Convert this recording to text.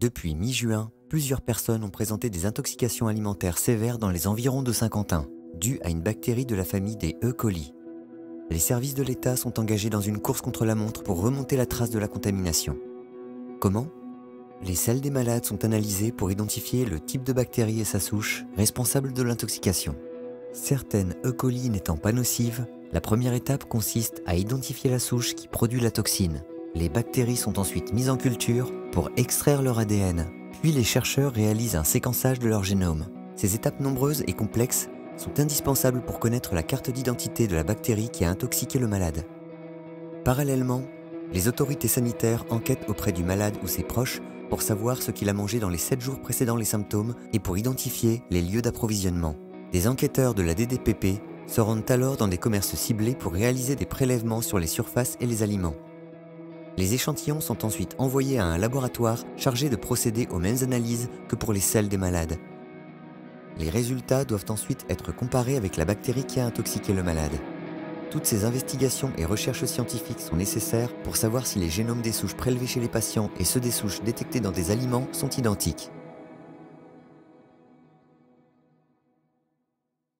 Depuis mi-juin, plusieurs personnes ont présenté des intoxications alimentaires sévères dans les environs de Saint-Quentin, dues à une bactérie de la famille des E. coli. Les services de l'État sont engagés dans une course contre la montre pour remonter la trace de la contamination. Comment ? Les selles des malades sont analysées pour identifier le type de bactérie et sa souche responsable de l'intoxication. Certaines E. coli n'étant pas nocives, la première étape consiste à identifier la souche qui produit la toxine. Les bactéries sont ensuite mises en culture pour extraire leur ADN, puis les chercheurs réalisent un séquençage de leur génome. Ces étapes nombreuses et complexes sont indispensables pour connaître la carte d'identité de la bactérie qui a intoxiqué le malade. Parallèlement, les autorités sanitaires enquêtent auprès du malade ou ses proches pour savoir ce qu'il a mangé dans les 7 jours précédant les symptômes et pour identifier les lieux d'approvisionnement. Des enquêteurs de la DDPP se rendent alors dans des commerces ciblés pour réaliser des prélèvements sur les surfaces et les aliments. Les échantillons sont ensuite envoyés à un laboratoire chargé de procéder aux mêmes analyses que pour les selles des malades. Les résultats doivent ensuite être comparés avec la bactérie qui a intoxiqué le malade. Toutes ces investigations et recherches scientifiques sont nécessaires pour savoir si les génomes des souches prélevées chez les patients et ceux des souches détectées dans des aliments sont identiques.